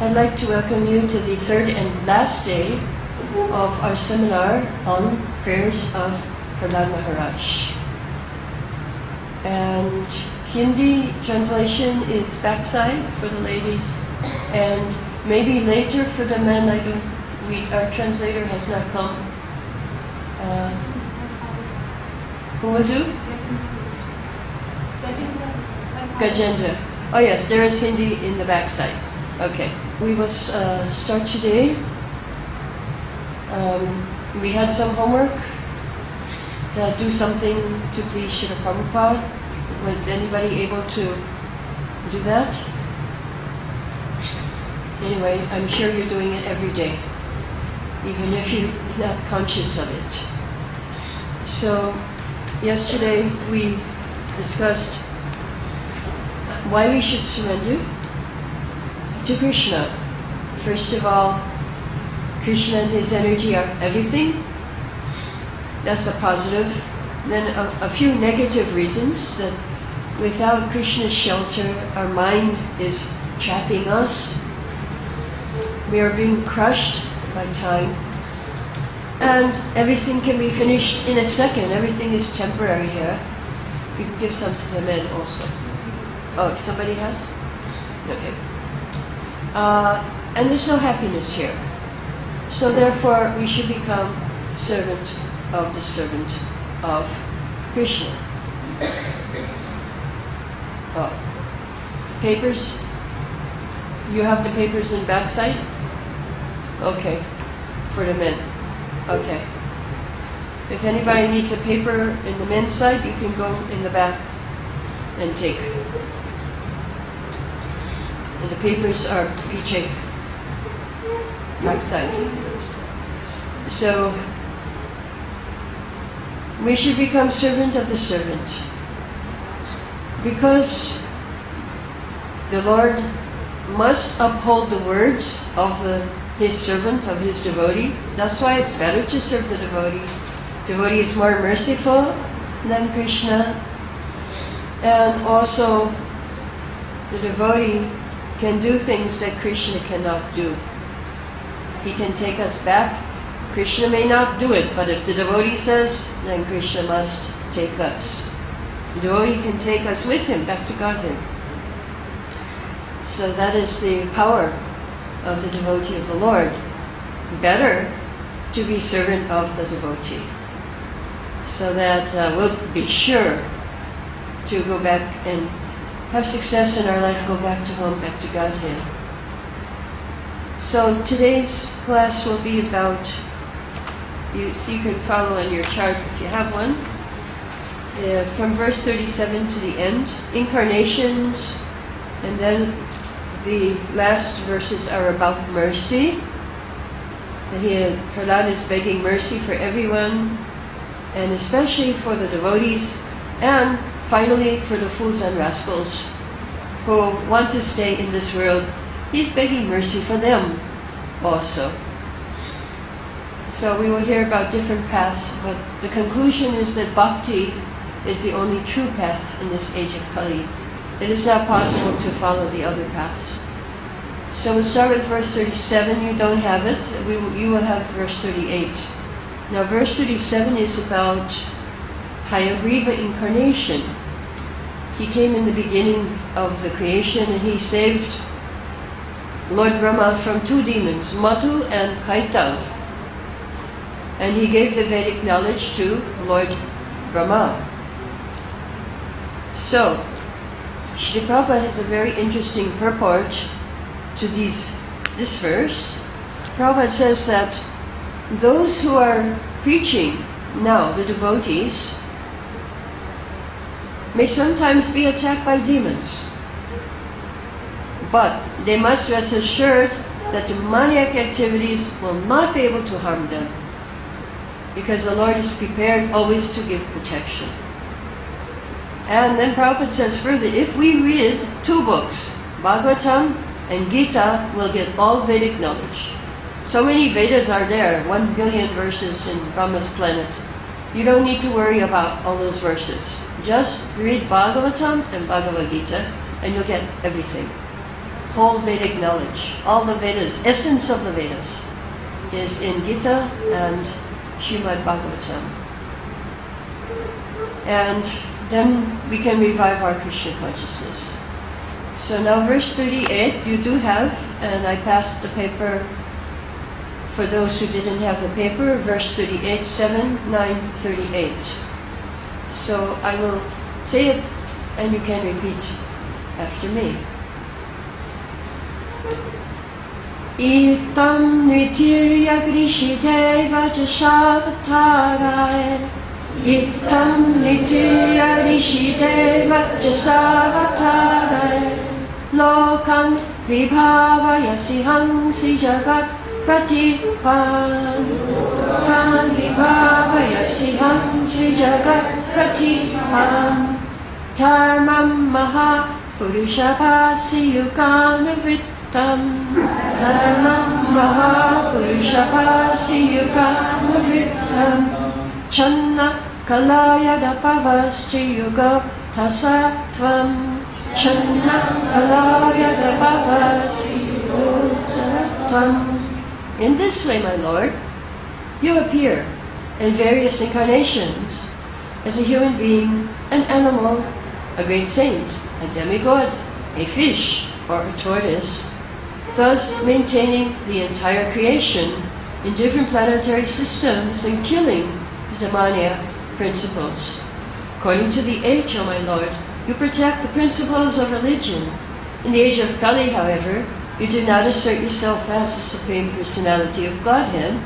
I'd like to welcome you to the third and last day of our seminar on prayers of Prahlad Maharaj. And Hindi translation is backside for the ladies, and maybe later for the men. Our translator has not come. Who will do? Gajendra. Oh yes, there is Hindi in the backside. Okay. We will start today. We had some homework to do something to please Srila Prabhupada. Was anybody able to do that? Anyway, I'm sure you're doing it every day, even if you're not conscious of it. So, yesterday we discussed why we should surrender to Krishna. First of all, Krishna and his energy are everything. That's a positive. Then a few negative reasons that without Krishna's shelter, our mind is trapping us. We are being crushed by time. And everything can be finished in a second. Everything is temporary here. We can give some to the men also. Oh, somebody has? Okay. And there's no happiness here. So therefore, we should become servant of the servant of Krishna. Oh. Papers? You have the papers in backside? Okay. For the men. Okay. If anybody needs a paper in the men's side, you can go in the back and take. And the papers are piche, backside. So, we should become servant of the servant. Because the Lord must uphold the words of his servant, of his devotee. That's why it's better to serve the devotee. Devotee is more merciful than Krishna. And also, the devotee can do things that Krishna cannot do. He can take us back. Krishna may not do it, but if the devotee says, then Krishna must take us. The devotee can take us with him back to Godhead. So that is the power of the devotee of the Lord. Better to be servant of the devotee, so that we'll be sure to go back and have success in our life, go back to home, back to Godhead. So today's class will be about, you can follow on your chart if you have one, from verse 37 to the end, incarnations, and then the last verses are about mercy. Prahlad is begging mercy for everyone, and especially for the devotees, and finally for the fools and rascals who want to stay in this world. He's begging mercy for them also. So we will hear about different paths, but the conclusion is that bhakti is the only true path in this age of Kali. It is not possible to follow the other paths. So we'll start with verse 37. You don't have it. You will have verse 38. Now verse 37 is about Hayagriva incarnation. He came in the beginning of the creation and he saved Lord Brahma from two demons, Madhu and Kaitav. And he gave the Vedic knowledge to Lord Brahma. So, Srila Prabhupada has a very interesting purport to this verse. Prabhupada says that those who are preaching now, the devotees, may sometimes be attacked by demons. But they must rest assured that demoniac activities will not be able to harm them, because the Lord is prepared always to give protection. And then Prabhupada says further, if we read two books, Bhagavatam and Gita, we'll get all Vedic knowledge. So many Vedas are there, 1 billion verses in Brahma's planet. You don't need to worry about all those verses. Just read Bhagavatam and Bhagavad Gita and you'll get everything. whole Vedic knowledge. All the Vedas, essence of the Vedas, is in Gita and Srimad Bhagavatam. And then we can revive our Krishna consciousness. So now verse 38 you do have, and I passed the paper for those who didn't have the paper, verse 38, 7, 9, 38. So I will say it and you can repeat after me. Itam nitirya grishideva jasavataraye. Itam nitirya grishideva jasavataraye. Lokam vibhavayasi hansi jagat pratipan. Lokam vibhavayasi hansi jagat pratipan. Dharmam maha purushapasi yuganavrittam. Dharmam maha purushapasi yuganavrittam. Channa kalayada pavaschi yuga tasatvam. Channa kalayada pavaschi yuga tasatvam. In this way, my Lord, you appear in various incarnations as a human being, an animal, a great saint, a demigod, a fish, or a tortoise, thus maintaining the entire creation in different planetary systems and killing the demoniac principles. According to the age, O my Lord, you protect the principles of religion. In the age of Kali, however, you do not assert yourself as the Supreme Personality of Godhead,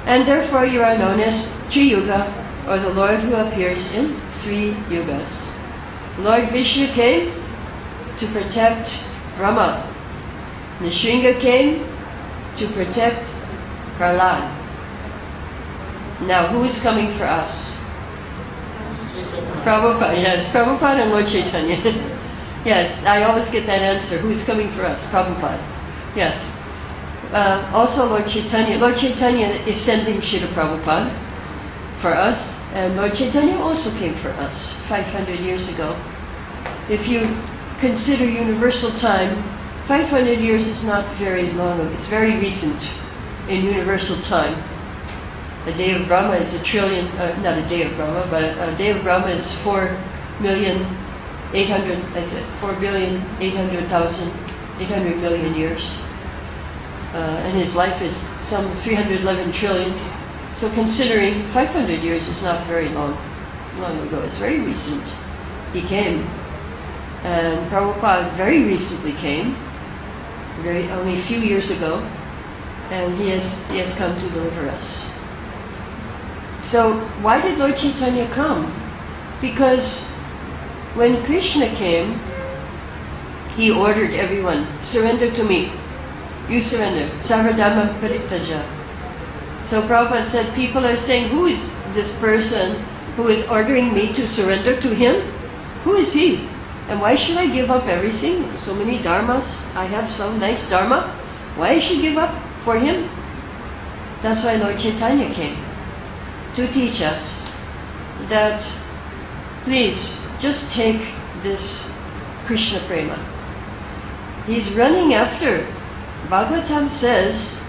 and therefore you are known as Tri-Yuga, or the Lord who appears in 3 yugas. Lord Vishnu came to protect Brahma. Nrsimha came to protect Prahlad. Now, who is coming for us? Prabhupada, yes. Prabhupada and Lord Chaitanya. Yes, I always get that answer. Who is coming for us? Prabhupada. Yes. Also Lord Chaitanya. Lord Chaitanya is sending Srila Prabhupada for us. And Lord Chaitanya also came for us 500 years ago. If you consider universal time, 500 years is not very long. It's very recent in universal time. A day of Brahma is a trillion, not a day of Brahma, but a day of Brahma is 4,800,000 million years. And his life is some 311 trillion. So considering 500 years is not very long ago. It's very recent. He came. And Prabhupada very recently came, only a few years ago, and he has come to deliver us. So why did Lord Chaitanya come? Because when Krishna came, he ordered everyone, surrender to me. You surrender. Sarvadharma Parittaja. So Prabhupada said, people are saying, who is this person who is ordering me to surrender to him? Who is he? And why should I give up everything? So many dharmas. I have some nice dharma. Why I should give up for him? That's why Lord Chaitanya came. To teach us that, please, just take this Krishna prema. He's running after. Bhagavatam says,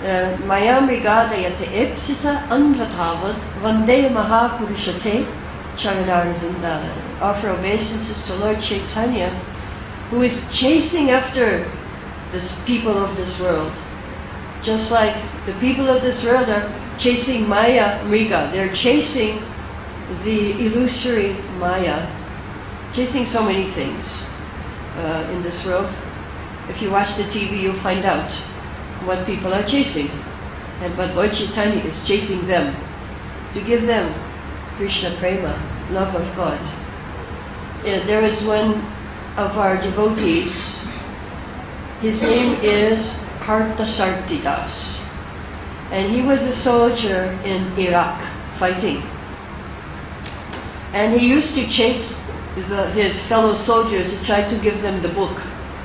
Mayam Rigadayate Epsita Andvatavad Vande Mahapurushate Charanaravinda. Offer obeisances to Lord Chaitanya, who is chasing after the people of this world. Just like the people of this world are chasing Maya Mriga. They're chasing the illusory Maya, chasing so many things in this world. If you watch the TV, you'll find out what people are chasing. But Lord Chaitanya is chasing them to give them Krishna Prema, love of God. There is one of our devotees, his name is Parthasarthidas, and he was a soldier in Iraq fighting. And he used to chase his fellow soldiers and try to give them the book,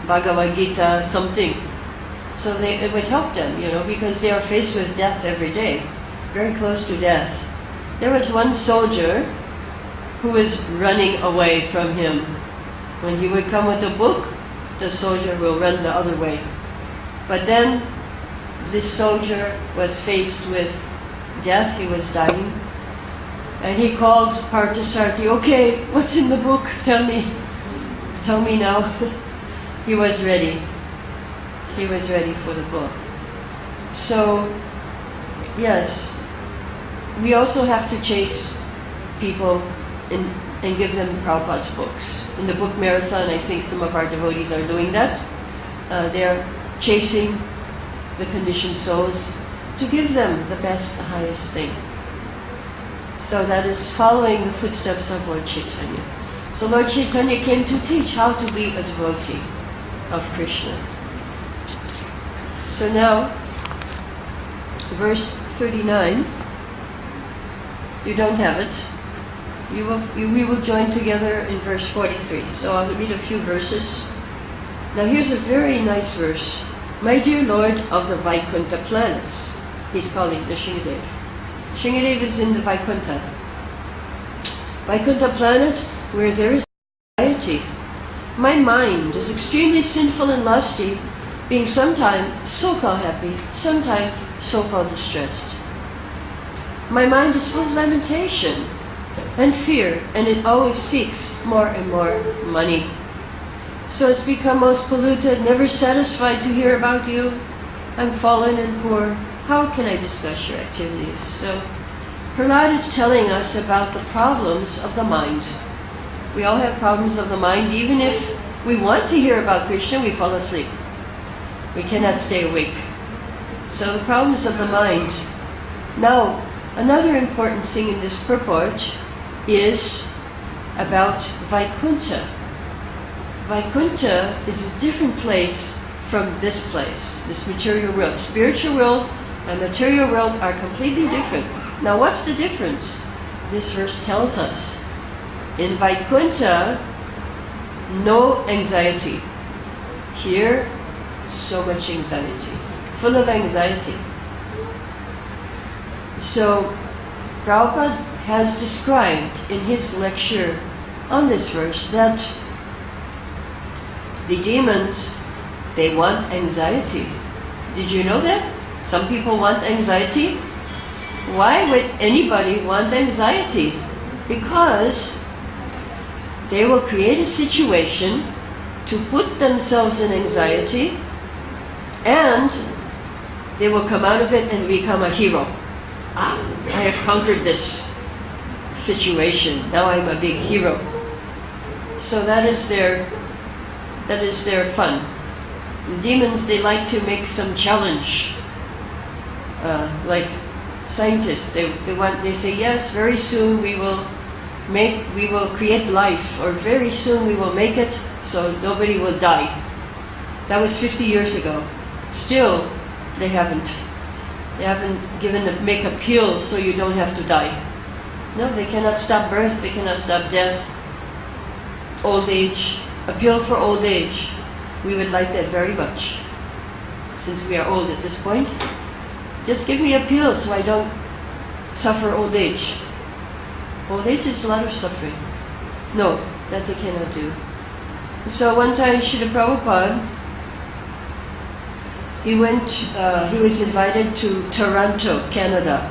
Bhagavad Gita, something. So it would help them, because they are faced with death every day, very close to death. There was one soldier who was running away from him. When he would come with a book, the soldier will run the other way. But then this soldier was faced with death, he was dying, and he called Parthasarathi, okay, what's in the book? Tell me now. He was ready. He was ready for the book. So, yes, we also have to chase people and give them Prabhupada's books. In the book marathon, I think some of our devotees are doing that. They're chasing the conditioned souls to give them the best, the highest thing. So that is following the footsteps of Lord Chaitanya. So Lord Chaitanya came to teach how to be a devotee of Krishna. So now, verse 39, you don't have it. We will join together in verse 43. So I'll read a few verses. Now here's a very nice verse. My dear Lord of the Vaikuntha planets. He's calling the Shingadev. Shingadev is in the Vaikuntha. Vaikuntha planets where there is anxiety. My mind is extremely sinful and lusty, being sometimes so-called happy, sometimes so-called distressed. My mind is full of lamentation and fear, and it always seeks more and more money. So it's become most polluted, never satisfied to hear about you. I'm fallen and poor. How can I discuss your activities? So Prahlad is telling us about the problems of the mind. We all have problems of the mind. Even if we want to hear about Krishna, we fall asleep. We cannot stay awake. So the problems of the mind. Now, another important thing in this purport is about Vaikuntha. Vaikuntha is a different place from this place, this material world. Spiritual world and material world are completely different. Now what's the difference? This verse tells us. In Vaikuntha, no anxiety. Here, so much anxiety. Full of anxiety. So, Prabhupada has described in his lecture on this verse that the demons, they want anxiety. Did you know that? Some people want anxiety. Why would anybody want anxiety? Because they will create a situation to put themselves in anxiety, and they will come out of it and become a hero. I have conquered this situation. Now I'm a big hero. So that is their fun. The demons, they like to make some challenge. Like scientists, they say, yes, very soon we will create life, or very soon we will make it so nobody will die. That was 50 years ago. Still, they haven't make a pill so you don't have to die. No, they cannot stop birth, they cannot stop death, old age, a pill for old age. We would like that very much, since we are old at this point. Just give me a pill so I don't suffer old age. Old age is a lot of suffering. No, that they cannot do. So one time, Srila Prabhupada, he was invited to Toronto, Canada.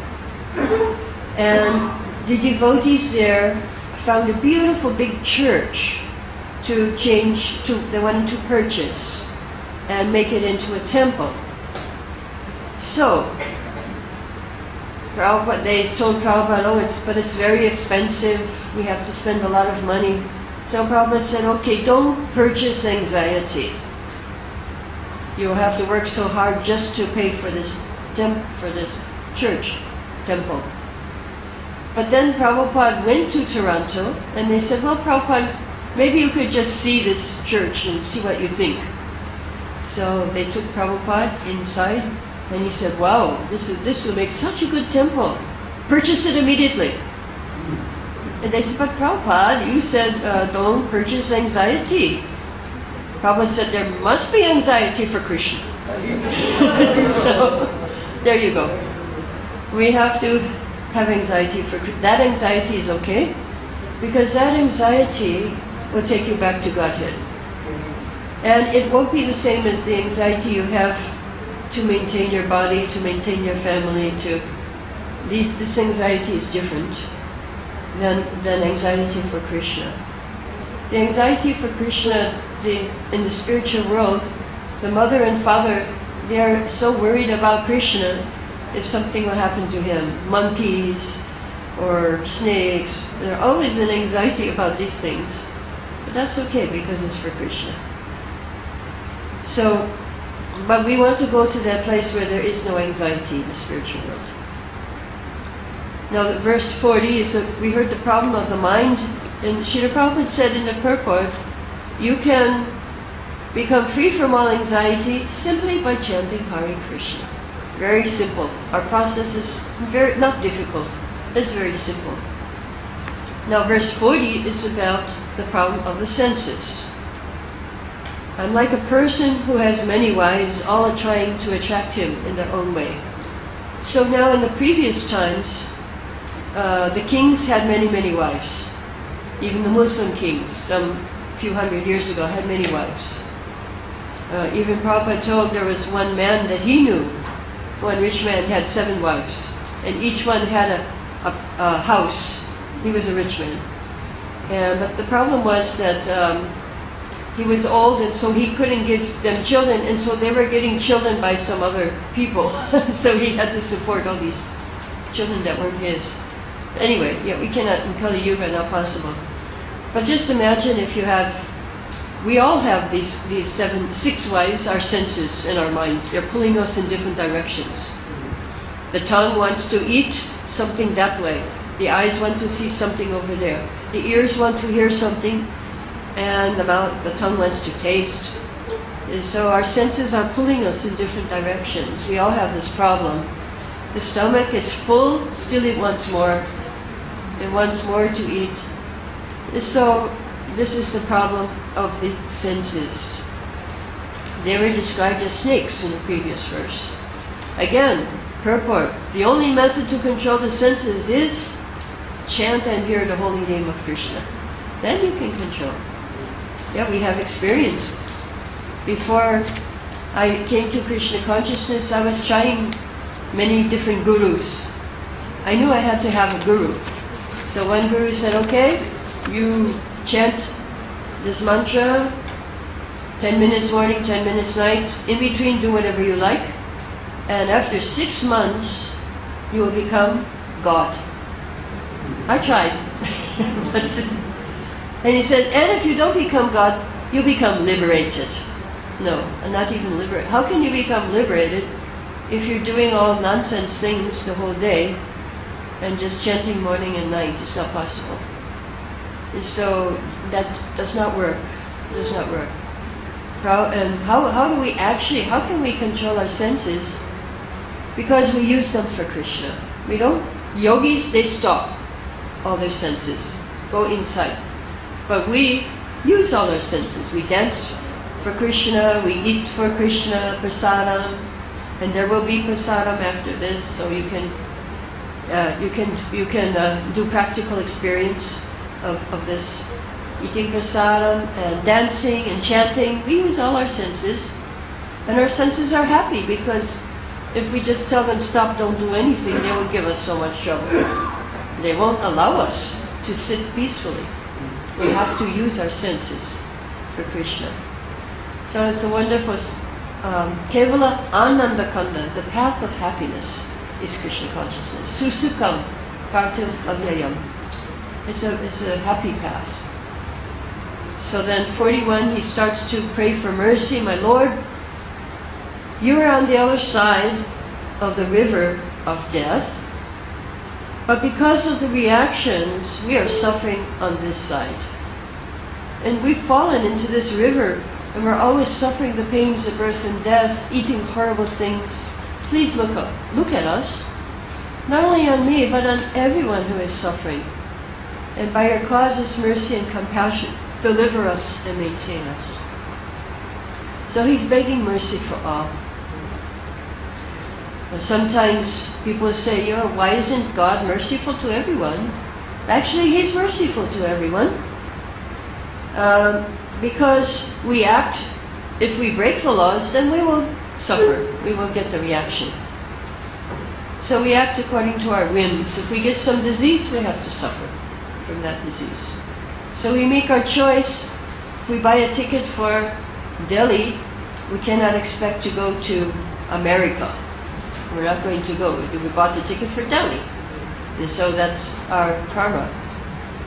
And the devotees there found a beautiful big church they wanted to purchase and make it into a temple. So, they told Prabhupada, but it's very expensive, we have to spend a lot of money. So Prabhupada said, okay, don't purchase anxiety. You'll have to work so hard just to pay for this church temple. But then Prabhupada went to Toronto, and they said, well, Prabhupada, maybe you could just see this church and see what you think. So they took Prabhupada inside, and he said, wow, this will make such a good temple. Purchase it immediately. And they said, but Prabhupada, you said don't purchase anxiety. Prabhupada said, there must be anxiety for Krishna. So, there you go. We have to have anxiety for Krishna. That anxiety is okay, because that anxiety will take you back to Godhead. And it won't be the same as the anxiety you have to maintain your body, to maintain your family, this anxiety is different than anxiety for Krishna. The anxiety for Krishna, in the spiritual world, the mother and father, they are so worried about Krishna if something will happen to him. Monkeys or snakes, they're always in anxiety about these things. But that's okay because it's for Krishna. So, but we want to go to that place where there is no anxiety in the spiritual world. Now, verse 40 is we heard the problem of the mind, and Srila Prabhupada said in the purport, you can become free from all anxiety simply by chanting Hare Krishna. Very simple. Our process is not difficult. It's very simple. Now, verse 40 is about the problem of the senses. I'm like a person who has many wives, all are trying to attract him in their own way. So now in the previous times, the kings had many, many wives. Even the Muslim kings, some few hundred years ago, had many wives. Even Prabhupada told there was one man that he knew, one rich man had 7 wives, and each one had a house. He was a rich man. But the problem was that he was old, and so he couldn't give them children, and so they were getting children by some other people. So he had to support all these children that weren't his. Anyway, yeah, we cannot, in Kali Yuga, not possible. But just imagine if you have, we all have these 6 wives, our senses and our mind. They're pulling us in different directions. The tongue wants to eat something that way. The eyes want to see something over there. The ears want to hear something, and the tongue wants to taste. And so our senses are pulling us in different directions. We all have this problem. The stomach is full, still it wants more. It wants more to eat. So this is the problem of the senses. They were described as snakes in the previous verse. Again, purport, the only method to control the senses is chant and hear the holy name of Krishna. Then you can control. Yeah, we have experience. Before I came to Krishna consciousness, I was trying many different gurus. I knew I had to have a guru. So one guru said, okay, you chant this mantra, 10 minutes morning, 10 minutes night, in between do whatever you like, and after 6 months, you will become God. I tried. And he said, and if you don't become God, you become liberated. No, not even liberated. How can you become liberated if you're doing all nonsense things the whole day and just chanting morning and night? It's not possible. And so that does not work. It does not work. And how do we actually, how can we control our senses? Because we use them for Krishna. We don't, yogis, they stop all their senses, go inside. But we use all our senses. We dance for Krishna, we eat for Krishna, prasadam, and there will be prasadam after this, so you can do practical experience of this eating prasadam and dancing and chanting. We use all our senses, and our senses are happy because if we just tell them stop, don't do anything, they will give us so much trouble. They won't allow us to sit peacefully. We have to use our senses for Krishna. So it's a wonderful, Kevala Ananda Kanda, the path of happiness is Krishna consciousness. Susukam Kartam Avyayam. It's a happy path. So then 41, he starts to pray for mercy. My Lord, you are on the other side of the river of death, but because of the reactions, we are suffering on this side. And we've fallen into this river, and we're always suffering the pains of birth and death, eating horrible things. Please look up, look at us. Not only on me, but on everyone who is suffering. And by your causes, mercy and compassion, deliver us and maintain us. So he's begging mercy for all. Sometimes people say, why isn't God merciful to everyone? Actually, he's merciful to everyone. Because we act if we break the laws, then we will suffer. We will get the reaction. So we act according to our whims. If we get some disease, we have to suffer from that disease. So we make our choice. If we buy a ticket for Delhi, we cannot expect to go to America. We're not going to go. We bought the ticket for Delhi. And so that's our karma.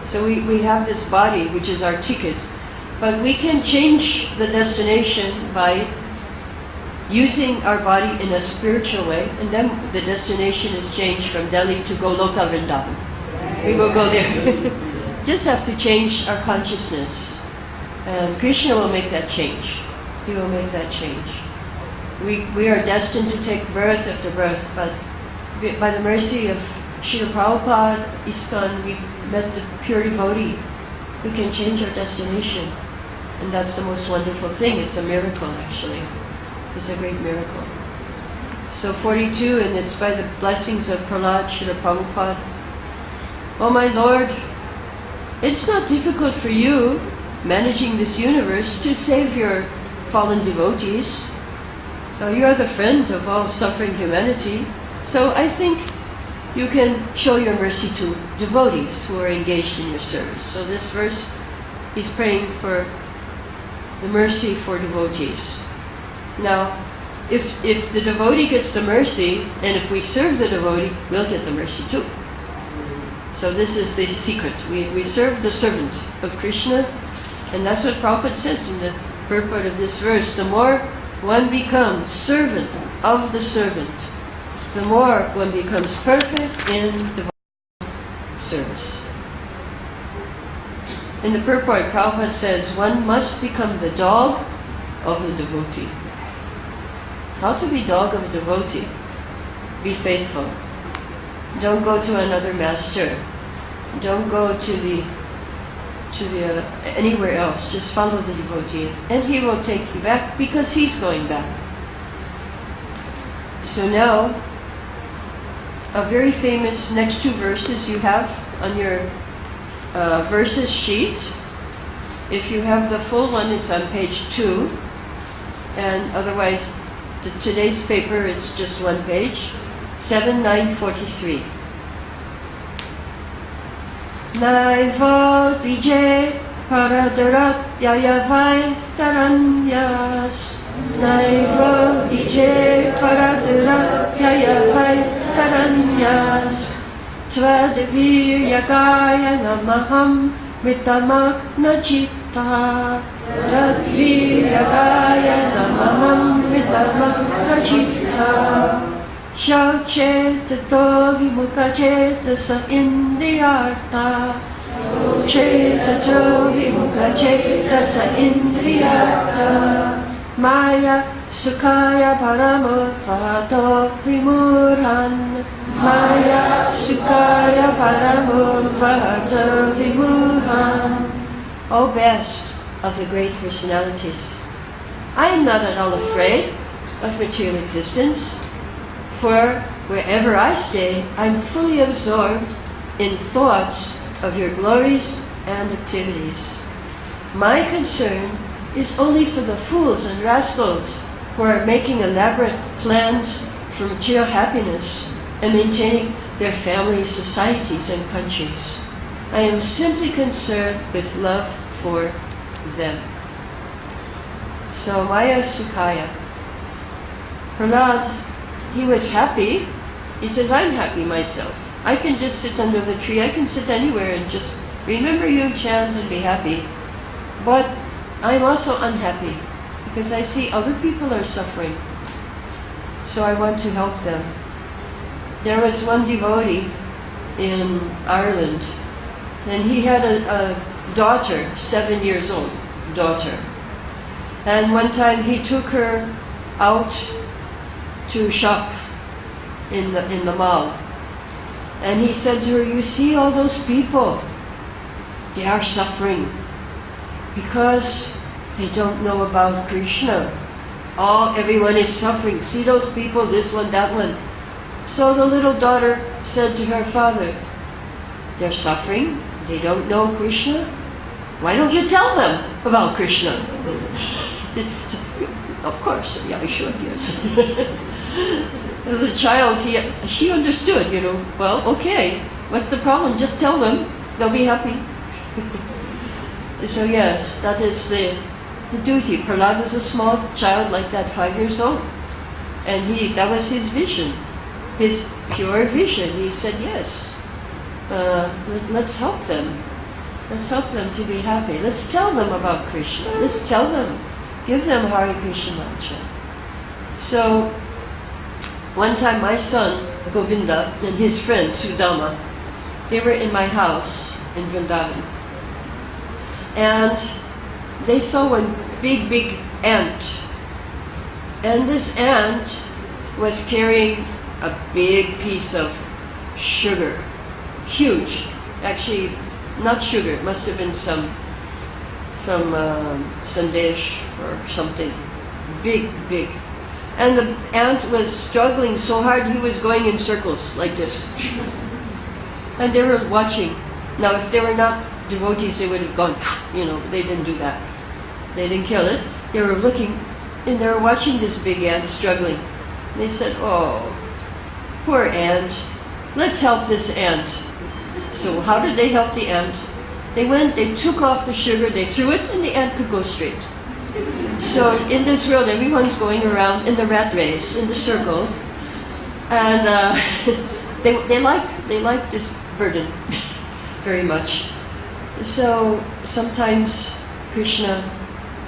So we have this body, which is our ticket. But we can change the destination by using our body in a spiritual way, and then the destination is changed from Delhi to Goloka Vrindavan. We will go there. Just have to change our consciousness. And Krishna will make that change. He will make that change. We are destined to take birth after birth, but by the mercy of Srila Prabhupada, ISKCON, we've met the pure devotee who can change our destination. And that's the most wonderful thing. It's a miracle, actually. It's a great miracle. So 42, and it's by the blessings of Prahlad, Srila Prabhupada. Oh my Lord, it's not difficult for you, managing this universe, to save your fallen devotees. You are the friend of all suffering humanity. So I think you can show your mercy to devotees who are engaged in your service. So this verse, he's praying for the mercy for devotees. Now, if the devotee gets the mercy, and if we serve the devotee, we'll get the mercy too. So this is the secret. We serve the servant of Krishna, and that's what Prabhupada says in the purport of this verse. The more one becomes servant of the servant, the more one becomes perfect in divine service. In the purport, Prabhupada says, one must become the dog of the devotee. How to be dog of a devotee? Be faithful. Don't go to another master. Don't go to anywhere else. Just follow the devotee, and he will take you back because he's going back. So now, a very famous next two verses you have on your verses sheet. If you have the full one, it's on page 2, and otherwise, today's paper, it's just one page. 7-9-43. Naivo dije paradarat yayavai taranyas. Naivo dije paradarat yayavai taranyas. Tvadavir yagaya namaham ritamagna chitta. Tadvir yagaya namaham ritamagna chitta. Shauchetato vimukachetasa indriyarta. Shauchetato vimukachetasa indriyarta. Maya sukaya paramurvato vimurhan. Maya sukaya paramurvato vimurhan. O best of the great personalities, I am not at all afraid of material existence. For wherever I stay, I'm fully absorbed in thoughts of your glories and activities. My concern is only for the fools and rascals who are making elaborate plans for material happiness and maintaining their families, societies, and countries. I am simply concerned with love for them. So Maya Sukhaya. Prahlad, he was happy. He says, I'm happy myself. I can just sit under the tree. I can sit anywhere and just remember you, chant, and be happy. But I'm also unhappy because I see other people are suffering. So I want to help them. There was one devotee in Ireland, and he had a daughter, 7 years old daughter. And one time he took her out to shop in the mall. And he said to her, you see all those people, they are suffering because they don't know about Krishna. Everyone is suffering. See those people, this one, that one. So the little daughter said to her father, they're suffering, they don't know Krishna. Why don't you tell them about Krishna? So, of course, yeah, I should, yes. As a child, she understood, well, okay, what's the problem? Just tell them, they'll be happy. So yes, that is the duty. Prahlad was a small child like that, 5 years old. And that was his vision, his pure vision. He said, yes, let's help them. Let's help them to be happy. Let's tell them about Krishna. Let's tell them. Give them Hare Krishna mantra. So, one time my son, Govinda, and his friend, Sudama, they were in my house in Vrindavan. And they saw one big, big ant. And this ant was carrying a big piece of sugar. Huge. Actually, not sugar. It must have been some sandesh or something. Big, big. And the ant was struggling so hard he was going in circles like this. And they were watching. Now, if they were not devotees, they would have gone, they didn't do that. They didn't kill it. They were looking, and they were watching this big ant struggling. They said, oh, poor ant. Let's help this ant. So how did they help the ant? They went, they took off the sugar, they threw it, and the ant could go straight. So in this world, everyone's going around in the rat race, in the circle, and they like this burden very much. So sometimes Krishna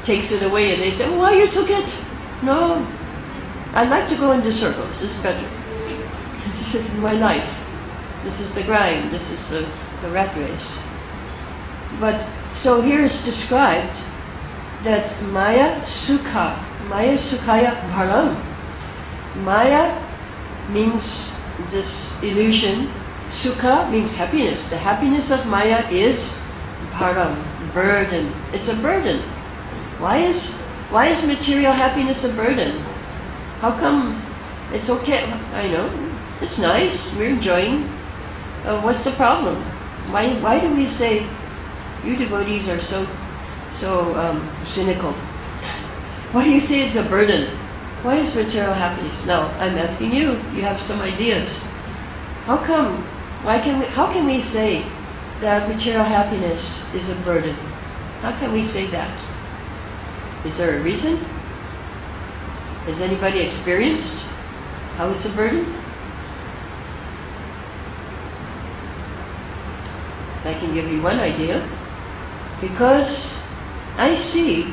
takes it away, and they say, "Why you took it?" No, I like to go into circles. This is better. This is my life. This is the grind. This is the rat race. But so here is described that Maya Sukha, Maya Sukhaya Bharam. Maya means this illusion. Sukha means happiness. The happiness of Maya is Bharam, burden. It's a burden. Why is material happiness a burden? How come it's okay? I know, it's nice, we're enjoying. What's the problem? Why do we say, you devotees are so cynical? Why do you say it's a burden? Why is material happiness? Now, I'm asking you, you have some ideas. How come? How can we say that material happiness is a burden? How can we say that? Is there a reason? Has anybody experienced how it's a burden? I can give you one idea. Because I see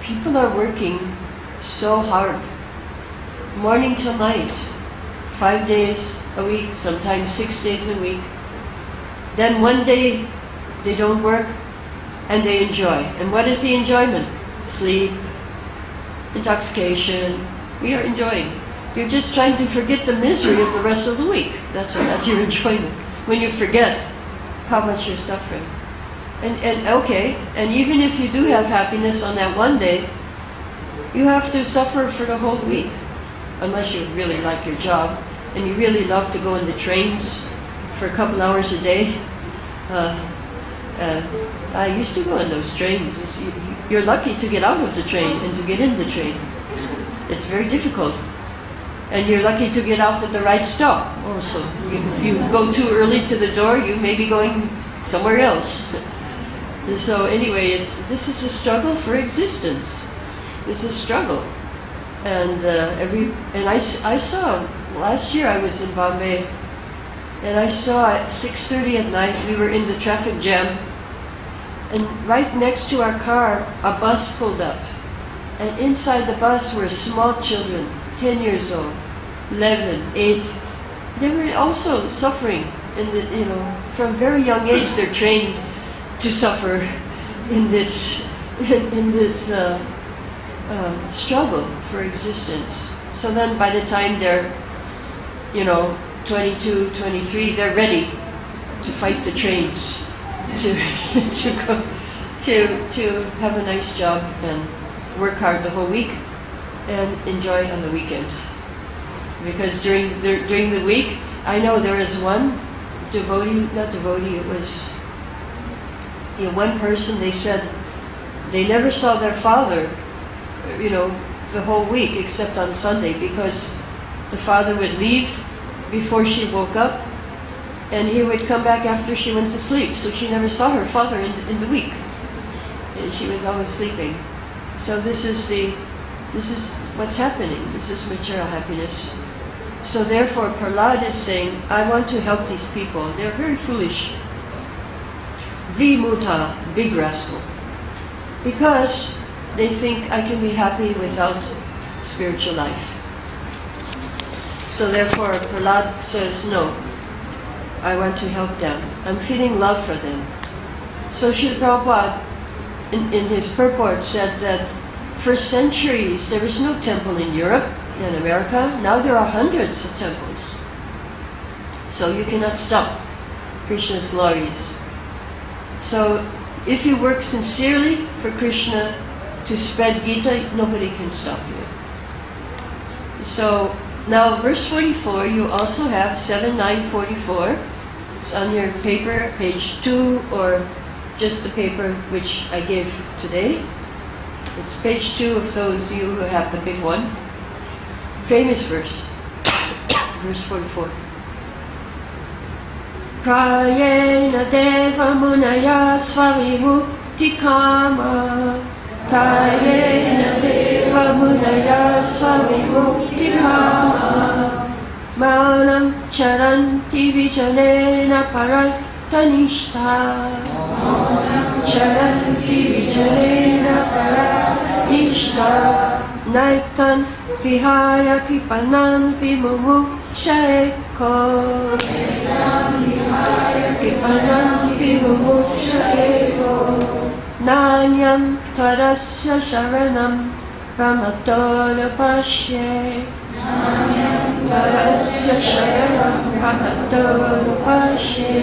people are working so hard, morning till night, 5 days a week, sometimes 6 days a week. Then one day they don't work and they enjoy. And what is the enjoyment? Sleep, intoxication. We are enjoying. You're just trying to forget the misery of the rest of the week. That's your enjoyment. When you forget how much you're suffering. And even if you do have happiness on that one day, you have to suffer for the whole week. Unless you really like your job and you really love to go in the trains for a couple hours a day. I used to go in those trains. You're lucky to get out of the train and to get in the train. It's very difficult. And you're lucky to get off at the right stop. Also, if you go too early to the door, you may be going somewhere else. So anyway, this is a struggle for existence. This is a struggle. And I saw, last year I was in Bombay, and I saw at 6:30 at night, we were in the traffic jam, and right next to our car, a bus pulled up. And inside the bus were small children, 10 years old, 11, 8. They were also suffering from very young age. They're trained to suffer in this struggle for existence. So then by the time they're 22, 23, they're ready to fight the trains, to have a nice job and work hard the whole week and enjoy on the weekend. Because during the week, I know there is one devotee, it was one person, they said they never saw their father the whole week except on Sunday, because the father would leave before she woke up and he would come back after she went to sleep. So she never saw her father in the week. And she was always sleeping. So this is what's happening. This is material happiness. So therefore Prahlad is saying, I want to help these people. They're very foolish. Vimuta, big rascal. Because they think I can be happy without spiritual life. So therefore Prahlad says, no, I want to help them. I'm feeling love for them. So Srila Prabhupada in his purport said that for centuries there was no temple in Europe and America. Now there are hundreds of temples. So you cannot stop Krishna's glories. So if you work sincerely for Krishna to spread Gita, nobody can stop you. So now verse 44, you also have 7944. It's on your paper, page 2, or just the paper which I gave today. It's page 2 of those you who have the big one. Famous verse, verse 44. Prayena deva munaya swavimukti kama. Prayena deva munaya swavimukti kama. Maunam charanti vijanena paratanishta. Maunam charanti vijanena paratanishta. Naitan vihaya kipanam vimumukshaeko. Kipanam vimumukshaeko. Nanyam tadasya sharanam ramatonapashye. Nanyam tadasya sharanam ramatonapashye.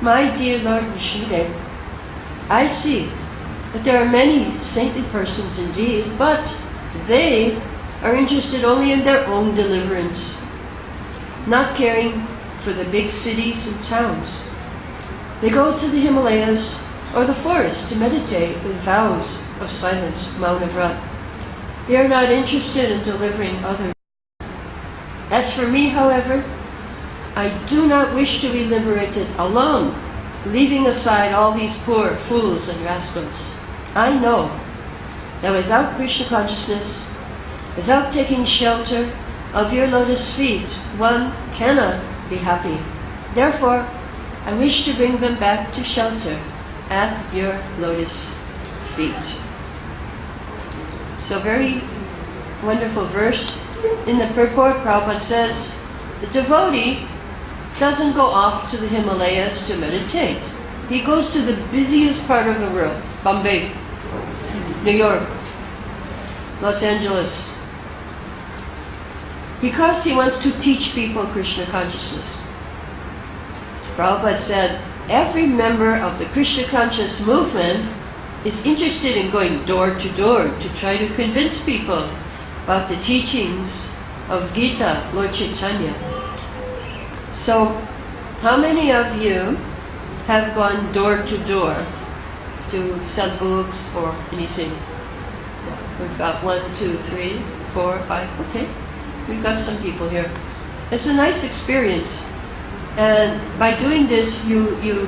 My dear Lord Vishnudev, I see that there are many saintly persons indeed, but they are interested only in their own deliverance, not caring for the big cities and towns. They go to the Himalayas or the forest to meditate with vows of silence, Mauna Vrat. They are not interested in delivering others. As for me, however, I do not wish to be liberated alone, leaving aside all these poor fools and rascals. I know that without Krishna consciousness, without taking shelter of your lotus feet, one cannot be happy. Therefore, I wish to bring them back to shelter at your lotus feet. So very wonderful verse. In the purport, Prabhupada says, the devotee doesn't go off to the Himalayas to meditate. He goes to the busiest part of the world, Bombay, New York, Los Angeles, because he wants to teach people Krishna consciousness. Prabhupada said, every member of the Krishna conscious movement is interested in going door to door to try to convince people about the teachings of Gita, Lord Chaitanya. So, how many of you have gone door to door to sell books or anything? We've got 1, 2, 3, 4, 5, okay. We've got some people here. It's a nice experience. And by doing this, you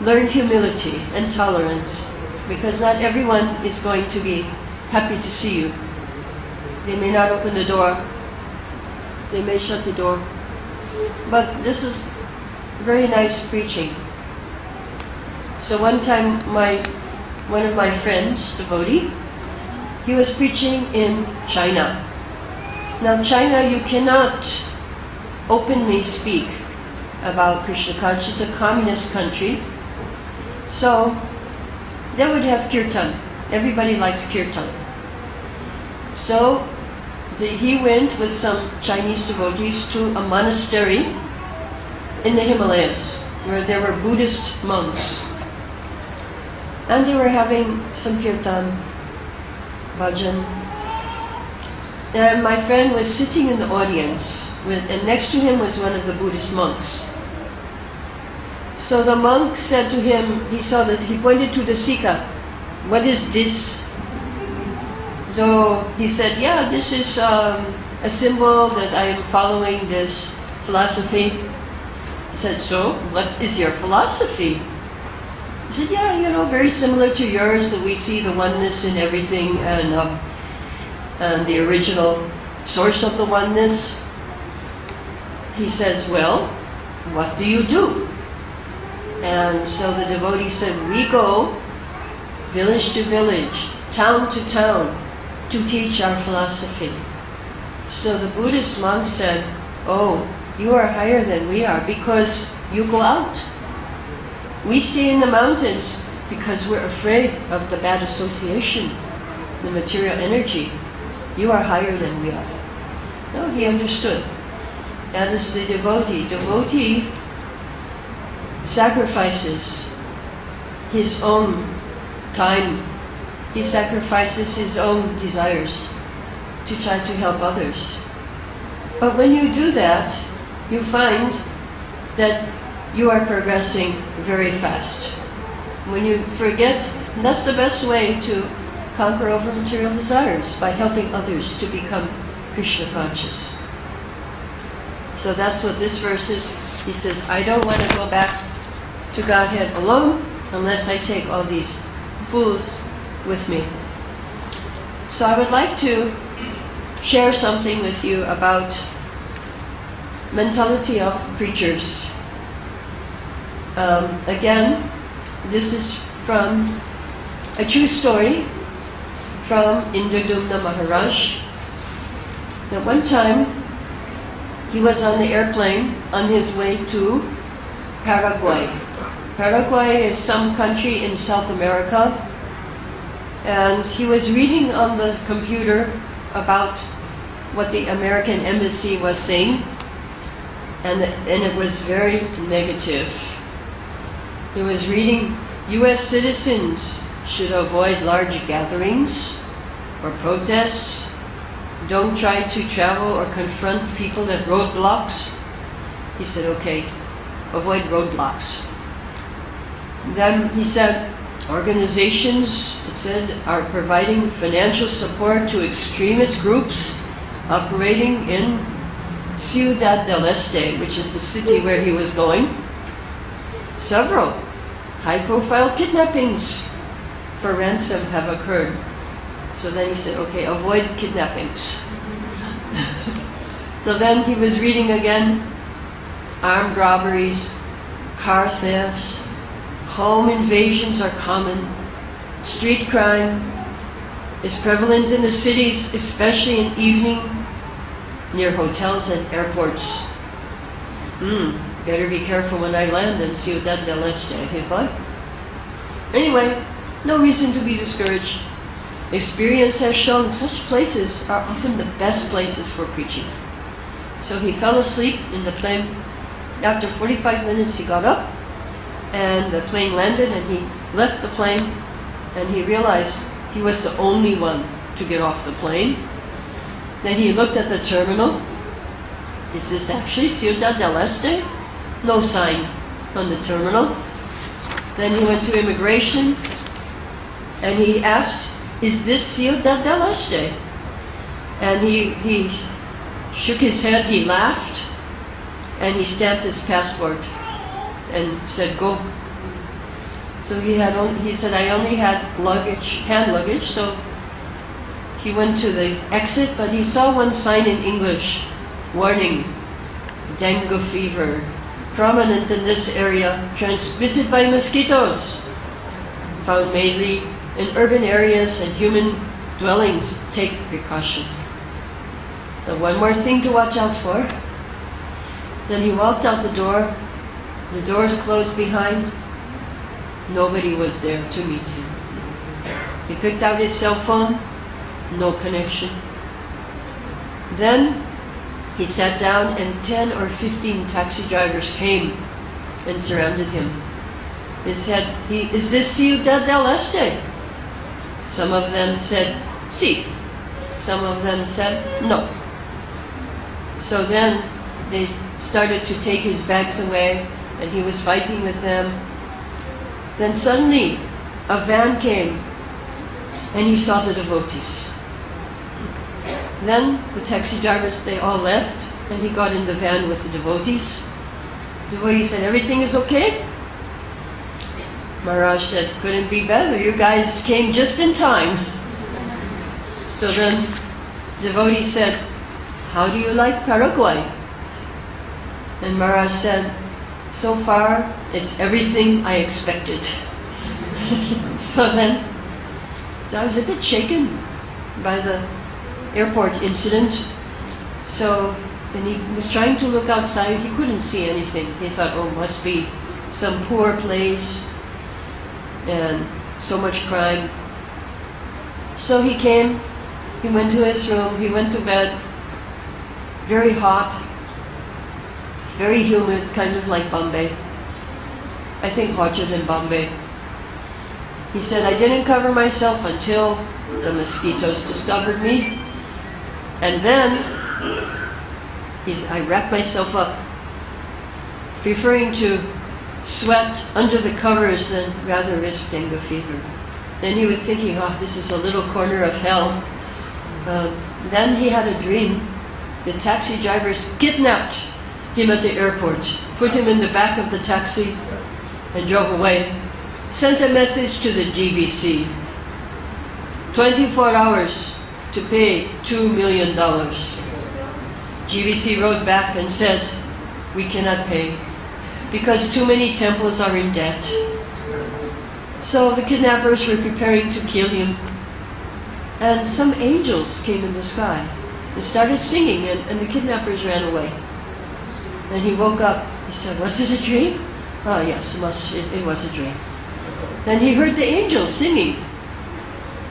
learn humility and tolerance, because not everyone is going to be happy to see you. They may not open the door. They may shut the door. But this is very nice preaching. So one time, one of my friends, devotee, he was preaching in China. Now China, you cannot openly speak about Krishna consciousness, a communist country. So they would have kirtan. Everybody likes kirtan. So he went with some Chinese devotees to a monastery in the Himalayas where there were Buddhist monks. And they were having some kirtan, bhajan. And my friend was sitting in the audience, and next to him was one of the Buddhist monks. So the monk said to him, he pointed to the Sika, "What is this?" So he said, yeah, this is a symbol that I am following this philosophy. He said, so what is your philosophy? He said, yeah, very similar to yours, that we see the oneness in everything and the original source of the oneness. He says, well, what do you do? And so the devotee said, we go village to village, town to town, to teach our philosophy. So the Buddhist monk said, oh, you are higher than we are because you go out. We stay in the mountains because we're afraid of the bad association, the material energy. You are higher than we are. No, he understood. That is the devotee. Devotee sacrifices his own time. He sacrifices his own desires to try to help others. But when you do that, you find that you are progressing very fast. When you forget, and that's the best way to conquer over material desires, by helping others to become Krishna conscious. So that's what this verse is. He says, I don't want to go back to Godhead alone unless I take all these fools with me. So I would like to share something with you about mentality of preachers. Again, this is from a true story from Indradumna Maharaj. At one time, he was on the airplane on his way to Paraguay. Paraguay is some country in South America, and he was reading on the computer about what the American embassy was saying, and it was very negative. He was reading, U.S. citizens should avoid large gatherings or protests. Don't try to travel or confront people at roadblocks. He said, okay, avoid roadblocks. Then he said, organizations, it said, are providing financial support to extremist groups operating in Ciudad del Este, which is the city where he was going. Several high-profile kidnappings for ransom have occurred. So then he said, okay, avoid kidnappings. So then he was reading again, armed robberies, car thefts, home invasions are common, street crime is prevalent in the cities, especially in evening, near hotels and airports. Better be careful when I land in Ciudad del Este, he thought. Anyway, no reason to be discouraged. Experience has shown such places are often the best places for preaching. So he fell asleep in the plane. After 45 minutes he got up and the plane landed, and he left the plane, and he realized he was the only one to get off the plane. Then he looked at the terminal. Is this actually Ciudad del Este? No sign on the terminal. Then he went to immigration and he asked, is this Ciudad del Este? And he shook his head, he laughed, and he stamped his passport and said, go. So he said, I only had hand luggage, so he went to the exit, but he saw one sign in English, warning, dengue fever, prominent in this area, transmitted by mosquitoes, found mainly in urban areas and human dwellings. Take precaution. So one more thing to watch out for. Then he walked out the door. The doors closed behind. Nobody was there to meet him. He picked out his cell phone. No connection. Then he sat down and 10 or 15 taxi drivers came and surrounded him. They said, is this Ciudad del Este? Some of them said, sí. Some of them said, no. So then they started to take his bags away, and he was fighting with them. Then suddenly a van came, and he saw the devotees. Then the taxi drivers, they all left, and he got in the van with the devotees. The devotees said, everything is okay? Maharaj said, couldn't be better, you guys came just in time. So then the devotee said, how do you like Paraguay? And Maharaj said, so far it's everything I expected. So then I was a bit shaken by the airport incident. So, and he was trying to look outside, he couldn't see anything. He thought, oh, must be some poor place and so much crime. So he came, he went to his room, he went to bed, very hot, very humid, kind of like Bombay. I think hotter than Bombay. He said, I didn't cover myself until the mosquitoes discovered me. And then I wrapped myself up, preferring to sweat under the covers than rather risk dengue fever. Then he was thinking, oh, this is a little corner of hell. Then he had a dream. The taxi drivers kidnapped him at the airport, put him in the back of the taxi and drove away. Sent a message to the GBC, 24 hours to pay $2 million. GBC wrote back and said, we cannot pay because too many temples are in debt. So the kidnappers were preparing to kill him. And some angels came in the sky and started singing, and the kidnappers ran away. And he woke up. He said, was it a dream? Oh yes, it was a dream. Then he heard the angels singing.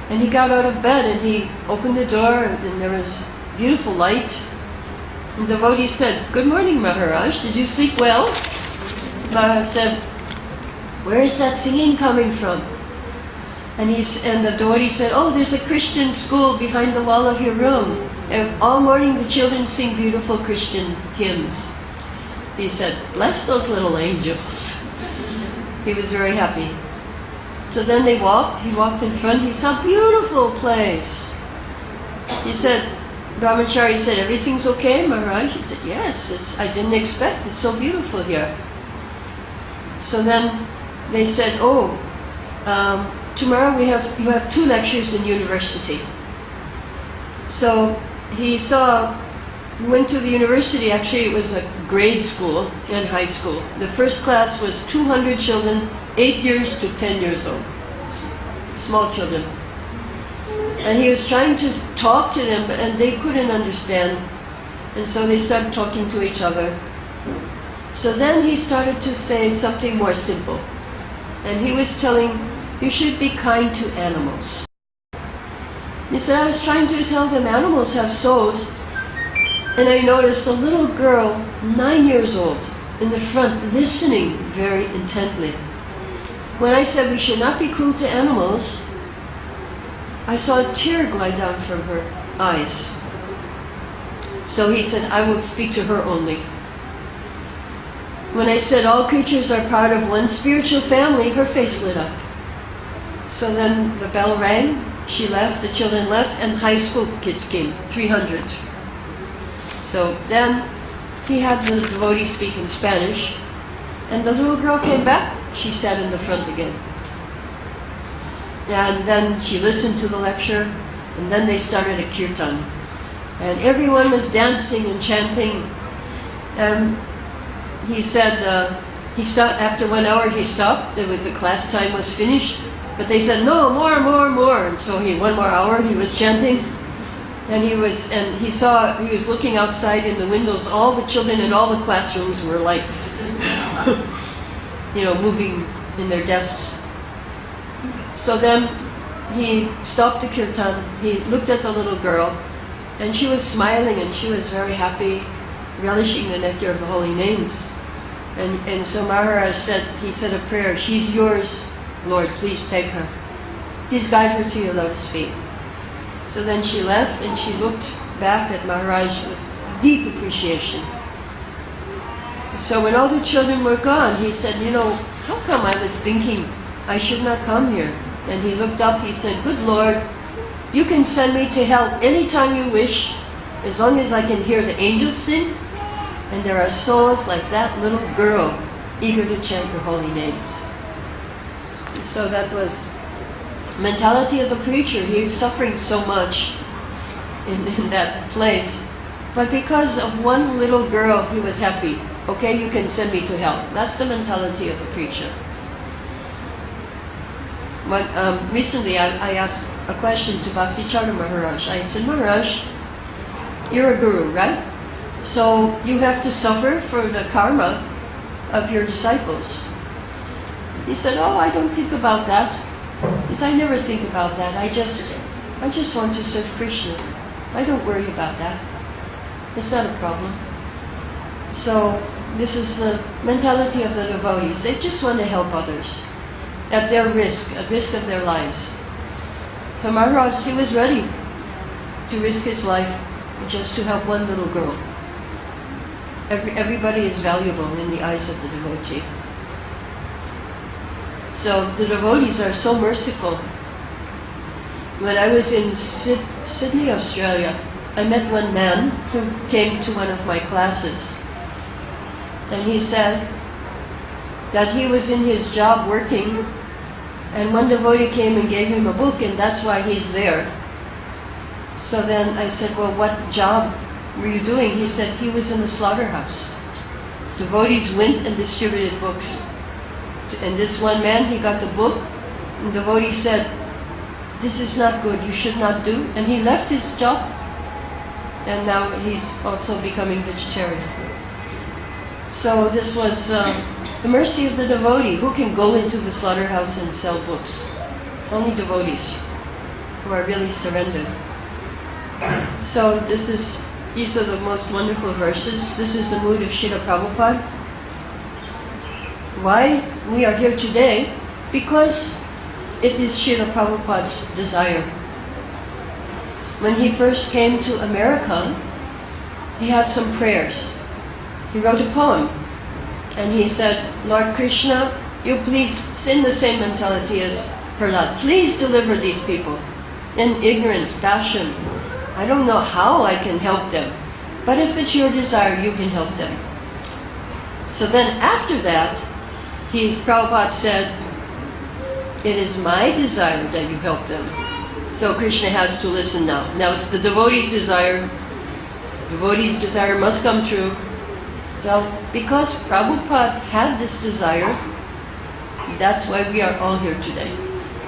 And he got out of bed and he opened the door and there was beautiful light. And the devotee said, good morning, Maharaj, did you sleep well? Maharaj said, where is that singing coming from? And the devotee said, oh, there's a Christian school behind the wall of your room. And all morning the children sing beautiful Christian hymns. He said, bless those little angels. He was very happy. So then he walked in front, he saw a beautiful place. He said, Brahmachari said, everything's okay, Maharaj? He said, yes, I didn't expect, it's so beautiful here. So then they said, oh, tomorrow you have 2 lectures in university. So he went to the university, actually it was a grade school and high school. The first class was 200 children, 8 years to 10 years old, small children. And he was trying to talk to them, and they couldn't understand. And so they started talking to each other. So then he started to say something more simple. And he was telling, you should be kind to animals. He said, I was trying to tell them animals have souls, and I noticed a little girl, 9 years old, in the front, listening very intently. When I said we should not be cruel to animals, I saw a tear glide down from her eyes. So he said, I will speak to her only. When I said all creatures are part of one spiritual family, her face lit up. So then the bell rang, she left, the children left, and high school kids came, 300. So then he had the devotee speak in Spanish, and the little girl came back, she sat in the front again. And then she listened to the lecture, and then they started a kirtan. And everyone was dancing and chanting. And he said, he stopped, after 1 hour he stopped, the class time was finished. But they said, no, more. And so 1 more hour he was chanting. And he was looking outside in the windows, all the children in all the classrooms were like, moving in their desks. So then he stopped the kirtan, he looked at the little girl, and she was smiling and she was very happy, relishing the nectar of the holy names. And so Maharaj said, he said a prayer, she's yours, Lord, please take her. Please guide her to your lotus feet. So then she left and she looked back at Maharaj with deep appreciation. So when all the children were gone, he said, how come I was thinking I should not come here? And he looked up, he said, good Lord, You can send me to hell anytime you wish, as long as I can hear the angels sing, and there are souls like that little girl eager to chant your holy names. So that was mentality as a preacher. He was suffering so much in that place. But because of one little girl, he was happy. Okay, you can send me to hell. That's the mentality of a preacher. But recently I asked a question to Bhakti Charter Maharaj. I said, Maharaj, you're a guru, right? So you have to suffer for the karma of your disciples. He said, oh, I don't think about that. He said, I never think about that. I just want to serve Krishna. I don't worry about that. It's not a problem. So this is the mentality of the devotees. They just want to help others at their risk, at risk of their lives. So Maharaj, he was ready to risk his life just to help one little girl. Everybody is valuable in the eyes of the devotee. So the devotees are so merciful. When I was in Sydney, Australia, I met one man who came to one of my classes. And he said that he was in his job working, and one devotee came and gave him a book, and that's why he's there. So then I said, well, what job were you doing? He said he was in the slaughterhouse. Devotees went and distributed books. And this one man, he got the book, and the devotee said, this is not good, you should not do. And he left his job, and now he's also becoming vegetarian. So this was the mercy of the devotee. Who can go into the slaughterhouse and sell books? Only devotees who are really surrendered. So these are the most wonderful verses. This is the mood of Srila Prabhupada. Why we are here today? Because it is Srila Prabhupada's desire. When he first came to America, he had some prayers. He wrote a poem, and he said, Lord Krishna, you please send the same mentality as Prahlad. Please deliver these people in ignorance, dashan. I don't know how I can help them, but if it's your desire, you can help them. So then after that, Prabhupada said, it is my desire that you help them. So Krishna has to listen now. Now it's the devotee's desire. Devotee's desire must come true. So because Prabhupada had this desire, that's why we are all here today.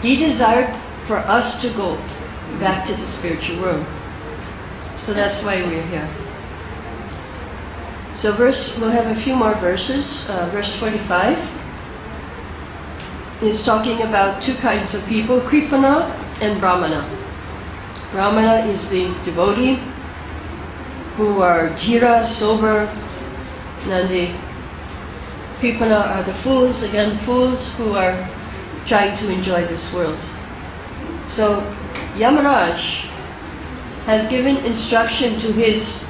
He desired for us to go back to the spiritual world. So that's why we're here. So we'll have a few more verses. Verse 45 is talking about two kinds of people, Kripana and Brahmana. Brahmana is the devotee who are dhira, sober, and the Kripana are the fools, again fools who are trying to enjoy this world. So Yamaraj has given instruction to his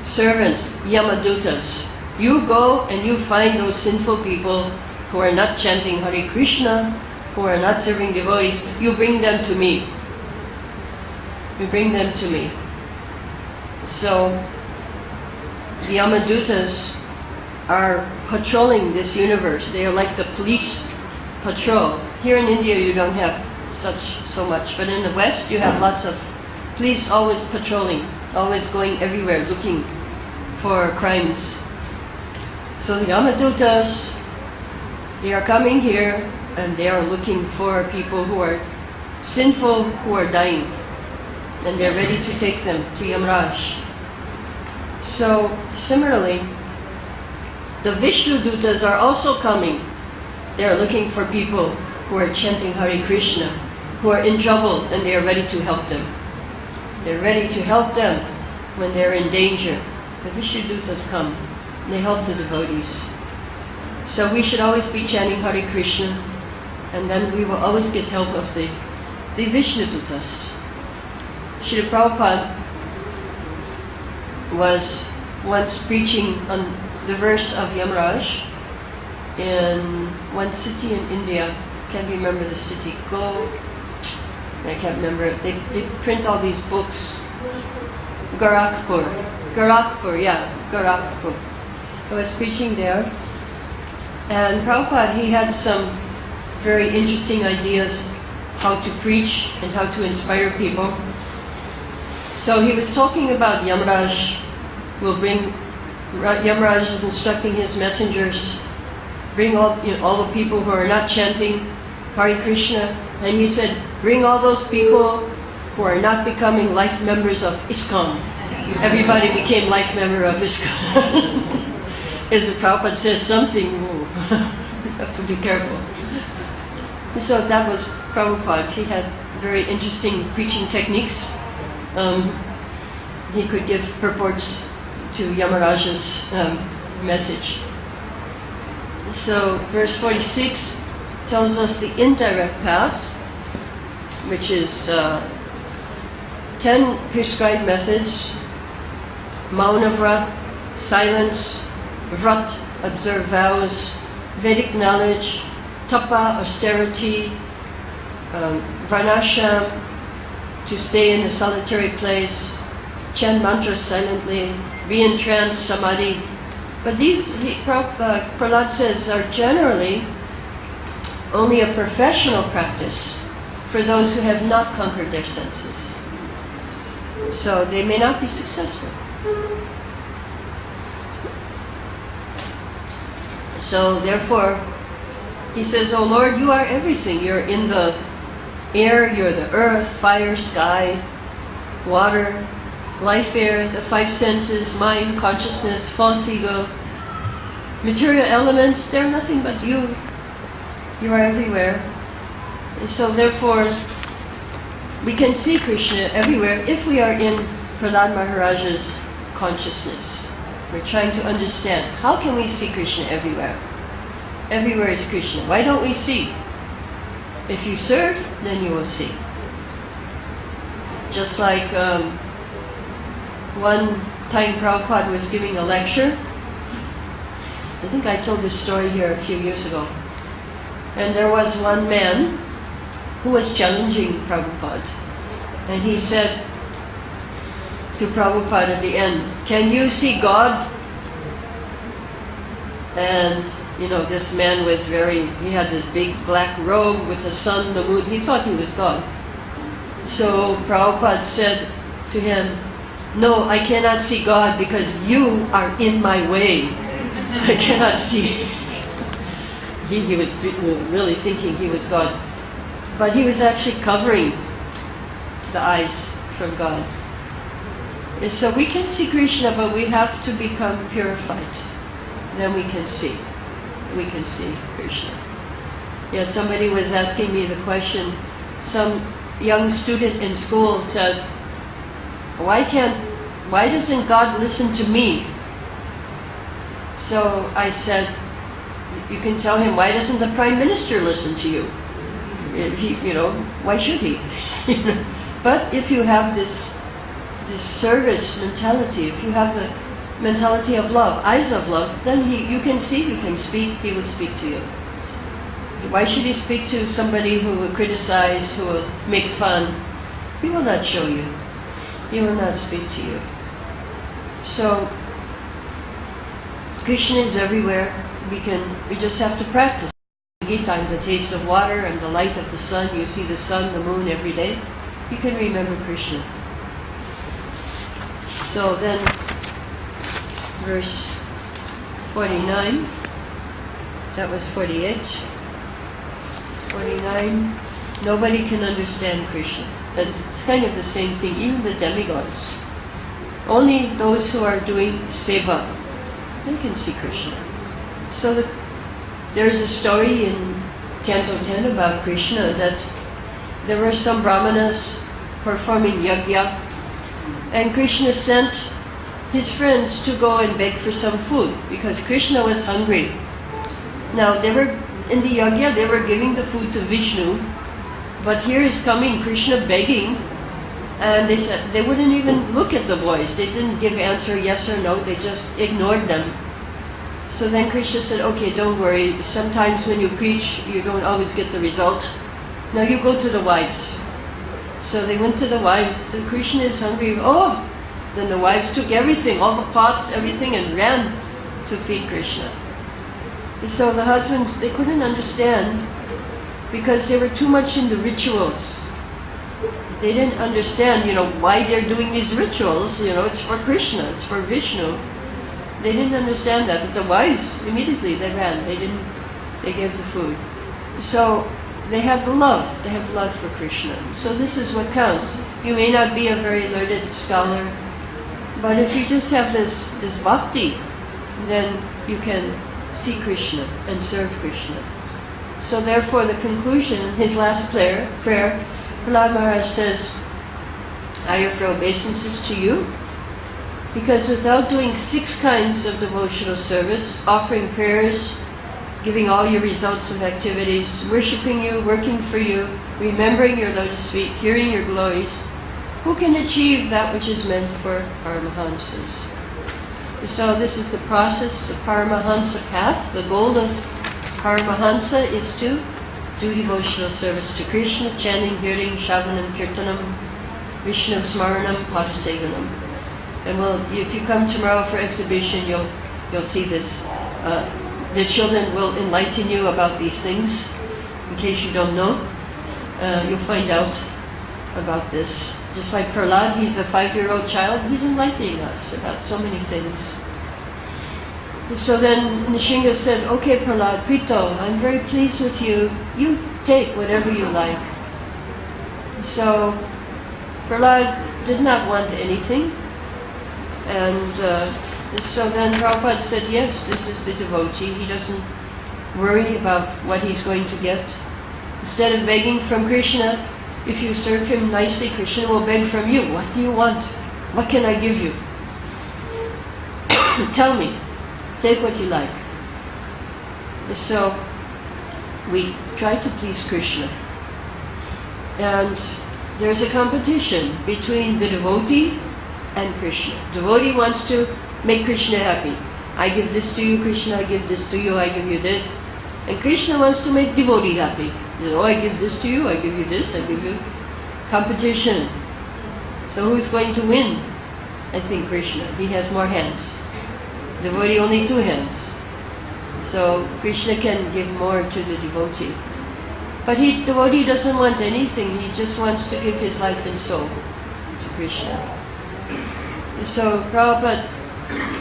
servants, Yamadutas. You go and you find those sinful people who are not chanting Hare Krishna, who are not serving devotees. You bring them to me. You bring them to me. So the Yamadutas are patrolling this universe. They are like the police patrol. Here in India you don't have so much, but in the West you have lots of police always patrolling, always going everywhere looking for crimes. So the Yamadutas, they are coming here and they are looking for people who are sinful, who are dying, and they're ready to take them to Yamaraj. So similarly, the Vishnudutas are also coming. They are looking for people who are chanting Hare Krishna, who are in trouble, and they are ready to help them. They're ready to help them when they're in danger. The Vishnudutas come. They help the devotees. So we should always be chanting Hare Krishna, and then we will always get help of the Vishnudutas. Srila Prabhupada was once preaching on the verse of Yamaraj in one city in India. Can't remember the city. I can't remember. They print all these books. Gorakhpur, Gorakhpur. I was preaching there, and Prabhupada, he had some very interesting ideas how to preach and how to inspire people. So he was talking about Yamaraj Yamaraj is instructing his messengers, bring all the people who are not chanting Hare Krishna, and he said, bring all those people who are not becoming life members of ISKCON. Everybody became life member of ISKCON. As the Prabhupada says something, you have to be careful. So that was Prabhupada. He had very interesting preaching techniques. He could give purports to Yamaraj's message. So verse 46 tells us the indirect path, which is 10 prescribed methods: Mauna Vrat, silence; Vrat, observe vows; Vedic knowledge; Tapa, austerity; Varnashram, to stay in a solitary place; chant mantras silently; be in trance, samadhi. But these, Prahlad says, are generally only a professional practice for those who have not conquered their senses. So they may not be successful. So therefore, he says, "Oh Lord, you are everything. You're in the air, you're the earth, fire, sky, water, life air, the five senses, mind, consciousness, false ego, material elements. They're nothing but you. You are everywhere." And so therefore, we can see Krishna everywhere if we are in Prahlad Maharaj's consciousness. We're trying to understand, how can we see Krishna everywhere? Everywhere is Krishna. Why don't we see? If you serve, then you will see. Just like one time Prabhupada was giving a lecture. I think I told this story here a few years ago. And there was one man who was challenging Prabhupada. And he said to Prabhupada at the end, "Can you see God?" And this man was he had this big black robe with the sun, the moon. He thought he was God. So Prabhupada said to him, "No, I cannot see God because you are in my way. I cannot see." He was really thinking he was God. But he was actually covering the eyes from God. And so we can see Krishna, but we have to become purified. Then we can see. We can see Krishna. Yeah, somebody was asking me the question. Some young student in school said, why doesn't God listen to me? So I said, you can tell him, why doesn't the Prime Minister listen to you? Why should he? But if you have this service mentality, if you have the mentality of love, eyes of love, then you can see, you can speak, he will speak to you. Why should he speak to somebody who will criticize, who will make fun? He will not show you. He will not speak to you. So Krishna is everywhere. We just have to practice. Gita, the taste of water and the light of the sun. You see the sun, the moon every day. You can remember Krishna. So then, verse 49. That was 48. 49. Nobody can understand Krishna. It's kind of the same thing. Even the demigods. Only those who are doing seva, they can see Krishna. So there's a story in Canto 10 about Krishna that there were some brahmanas performing yajna, and Krishna sent his friends to go and beg for some food because Krishna was hungry. Now they were in the yajna, they were giving the food to Vishnu, but here is coming Krishna begging, and they said they wouldn't even look at the boys. They didn't give answer yes or no, they just ignored them. So then Krishna said, okay, don't worry. Sometimes when you preach, you don't always get the result. Now you go to the wives. So they went to the wives, Krishna is hungry. Oh! Then the wives took everything, all the pots, everything, and ran to feed Krishna. So the husbands, they couldn't understand because they were too much in the rituals. They didn't understand, why they're doing these rituals. It's for Krishna, it's for Vishnu. They didn't understand that, but the wives, immediately they ran. They gave the food. So they have the love. They have love for Krishna. So this is what counts. You may not be a very learned scholar, but if you just have this bhakti, then you can see Krishna and serve Krishna. So therefore the conclusion, his last prayer, Prahlad Maharaj says, I offer obeisances to you, because without doing 6 kinds of devotional service, offering prayers, giving all your results of activities, worshipping you, working for you, remembering your lotus feet, hearing your glories, who can achieve that which is meant for Paramahansas? So this is the process, the Paramahansa path. The goal of Paramahansa is to do devotional service to Krishna, chanting, hearing, shravanam, kirtanam, Vishnu smaranam, padasevanam. And if you come tomorrow for exhibition, you'll see this. The children will enlighten you about these things. In case you don't know, you'll find out about this. Just like Prahlad, he's a 5-year-old child, he's enlightening us about so many things. So then Nishinga said, okay Prahlad, Prito, I'm very pleased with you. You take whatever you like. So Prahlad did not want anything. And so then Prabhupada said, yes, this is the devotee. He doesn't worry about what he's going to get. Instead of begging from Krishna, if you serve him nicely, Krishna will beg from you. What do you want? What can I give you? Tell me. Take what you like. So we try to please Krishna. And there's a competition between the devotee and Krishna. Devotee wants to make Krishna happy. I give this to you, Krishna, I give this to you, I give you this. And Krishna wants to make devotee happy. I give this to you, I give you this, I give you. Competition. So who's going to win? I think Krishna. He has more hands. Devotee only 2 hands. So Krishna can give more to the devotee. But devotee doesn't want anything. He just wants to give his life and soul to Krishna. So Prabhupada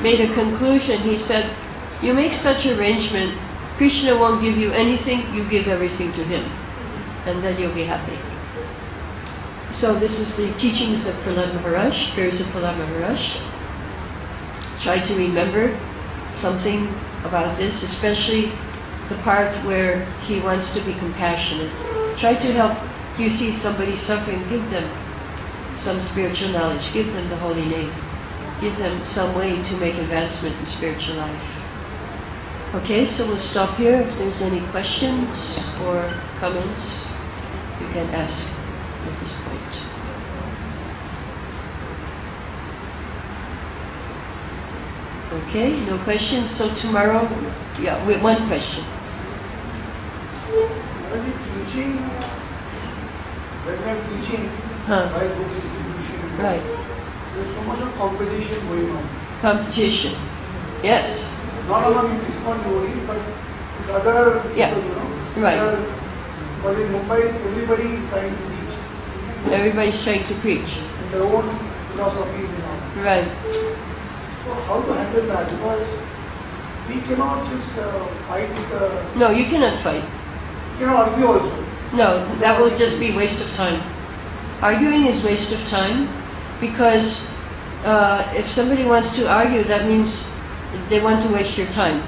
made a conclusion. He said, you make such arrangement, Krishna won't give you anything, you give everything to him. And then you'll be happy. So this is the teachings of Prahlad Maharaj, prayers of Prahlad Maharaj. Try to remember something about this, especially the part where he wants to be compassionate. Try to help. You see somebody suffering, give them some spiritual knowledge, give them the holy name. Give them some way to make advancement in spiritual life. Okay, so we'll stop here. If there's any questions or comments, you can ask at this point. Okay, no questions. So tomorrow, with 1 question. Teaching, when we are teaching, distribution, Right. There's so much of competition going on. Competition. Yes. Not among ISKCON devotees, but with other people, Right. But in Mumbai, everybody is trying to teach. Everybody's trying to preach. In their own philosophies and all. Right. So how to handle that? Because we cannot just fight with the... No, you cannot fight. We cannot argue also. No, that will just be waste of time. Arguing is waste of time because if somebody wants to argue, that means they want to waste your time.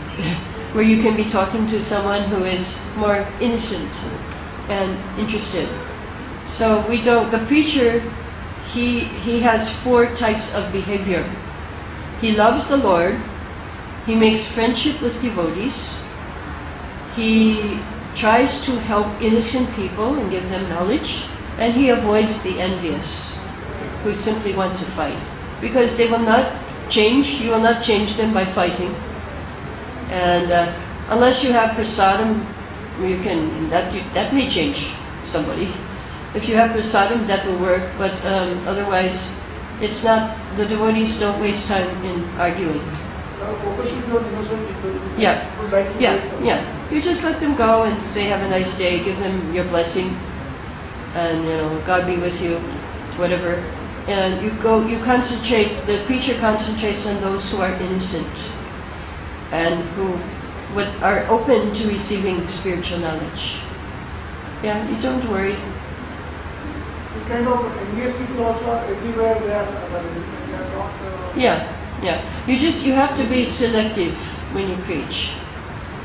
Where you can be talking to someone who is more innocent and interested. So we don't, the preacher, he has 4 types of behavior. He loves the Lord, he makes friendship with devotees, he tries to help innocent people and give them knowledge, and he avoids the envious, who simply want to fight. Because they will not change, you will not change them by fighting. And unless you have prasadam, you can, that may change somebody. If you have prasadam, that will work, but otherwise, it's not, the devotees don't waste time in arguing. Focus should be on innocent people who Yeah. would like to Yeah, make something. yeah. You just let them go and say, have a nice day, give them your blessing, and, God be with you, whatever. And you concentrate, the preacher concentrates on those who are innocent and who are open to receiving spiritual knowledge. Yeah, you don't worry. This kind of envious people also are everywhere. They are available. They are not. Yeah. You have to be selective when you preach.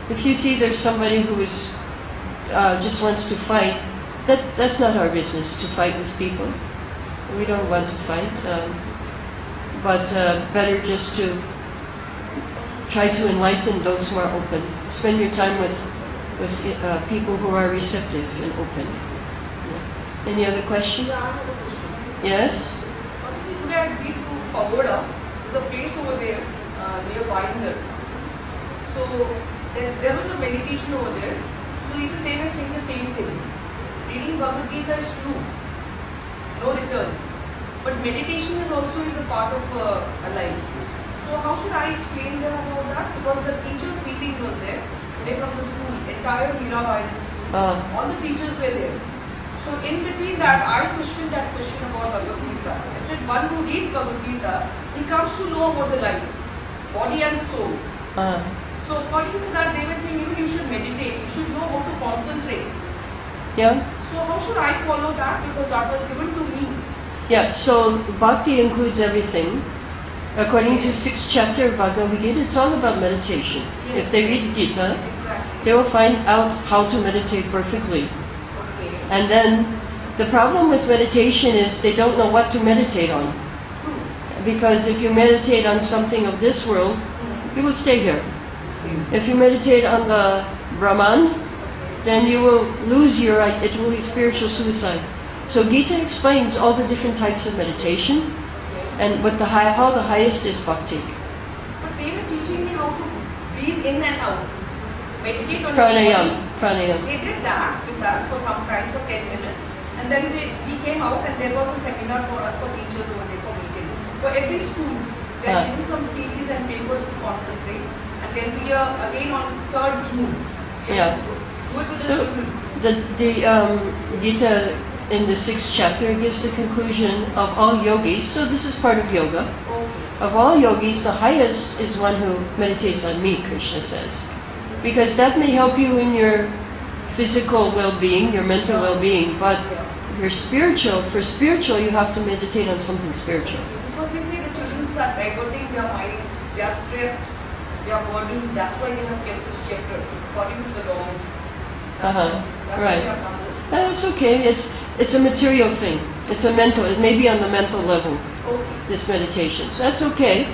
If you see there's somebody who is just wants to fight, that's not our business to fight with people. We don't want to fight, but better just to try to enlighten those who are open. Spend your time with people who are receptive and open. Yeah. Any other questions? Yeah, I have a question. Yes? Today I had been to Pagoda. There's a place over there near Waringal. So there was a meditation over there. So even they were saying the same thing. Reading Bhagavad Gita is true. No returns. But meditation is also a part of a life. So how should I explain them about that? Because the teachers meeting was there. Today from the school, entire Mirabai school. All the teachers were there. So in between that, I questioned that question about Bhagavad Gita. I said, one who reads Bhagavad Gita, he comes to know about the life, body and soul. So according to that, they were saying even you should meditate, you should know how to concentrate. Yeah? So how should I follow that? Because that was given to me. Yeah, so bhakti includes everything. According to 6th chapter of Bhagavad Gita, it's all about meditation. Yes. If they read Gita, Exactly. they will find out how to meditate perfectly. Okay. And then the problem with meditation is they don't know what to meditate on. True. Because if you meditate on something of this world, you will stay here. If you meditate on the Brahman, then you will lose it will be spiritual suicide. So Gita explains all the different types of meditation, and how the highest is bhakti. But they were teaching me how to breathe in and out. Meditate on Pranayam. They did that with us for some time, for 10 minutes. And then we came out and there was a seminar for us, for teachers over there, for meeting. For every schools, they are given some CDs and papers to concentrate. And then we are again on 3rd June. Yeah. Do it with the So children. the Gita in the 6th chapter gives the conclusion of all yogis. So this is part of yoga. Okay. Of all yogis, the highest is one who meditates on me, Krishna says. Because that may help you in your physical well-being, your mental well-being, but for spiritual, you have to meditate on something spiritual. Because they say the children are diverting their mind, they are stressed, they are burdened. That's why they have kept this chapter according to the government. That's why Right. they have done this. That's okay. It's a material thing. It may be on the mental level, Okay. this meditation. So that's okay.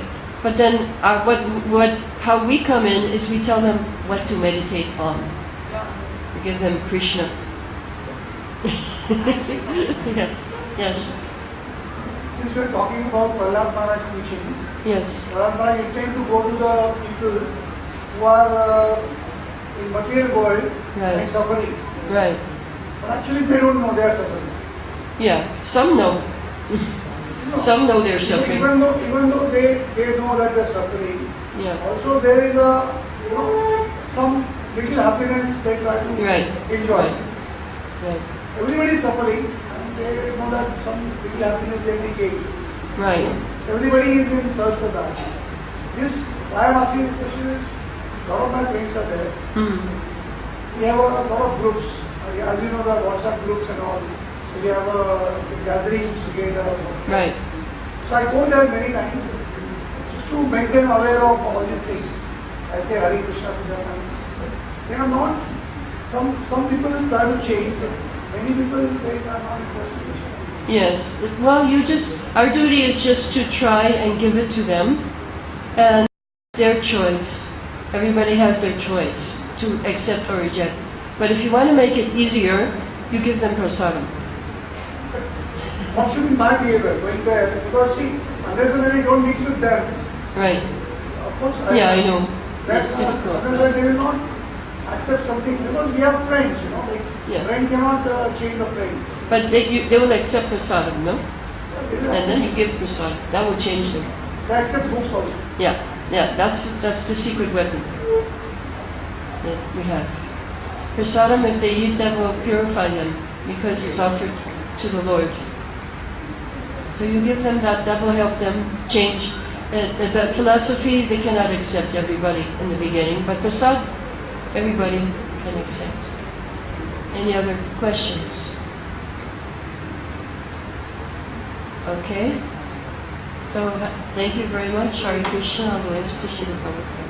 But then how we come in is we tell them what to meditate on. Yeah. We give them Krishna. Yes. Since we are talking about Prahlad Maharaj teachings, Yes. Prahlad Maharaj intend to go to the people who are in material world Right. and suffering. Right. But actually they don't know they are suffering. Yeah. Some know. Some know they're suffering. Even though they know that they are suffering, Yeah. also there is some little happiness they try to Right. enjoy. Right. Everybody is suffering and they know that some little happiness they may gain. Right. Everybody is in search for that. Why I am asking this question is, a lot of my friends are there. We have a lot of groups. As you know, the WhatsApp groups and all. So we have gatherings together. Right. So I go there many times just to make them aware of all these things. I say Hare Krishna to them. They are not. Some people try to change, but many people they are not interested in change. Yes. Well, our duty is just to try and give it to them, and it's their choice. Everybody has their choice to accept or reject. But if you want to make it easier, you give them prasadam. What should be my behavior going there? Because see, unless and until I don't mix with them, Right. of course, I know. That's It's difficult. Otherwise, they will not accept something because we have friends, like Yeah. friend cannot change a friend. But they will accept prasadam, no? And then you give prasadam. That will change them. They accept books also. Yeah, that's the secret weapon that we have. Prasadam, if they eat, that will purify them because it's offered to the Lord. So you give them that will help them change. The philosophy, they cannot accept everybody in the beginning, but prasad, everybody can accept. Any other questions? Okay. So thank you very much. Hare Krishna. I'll go ask Krishna Prabhupada.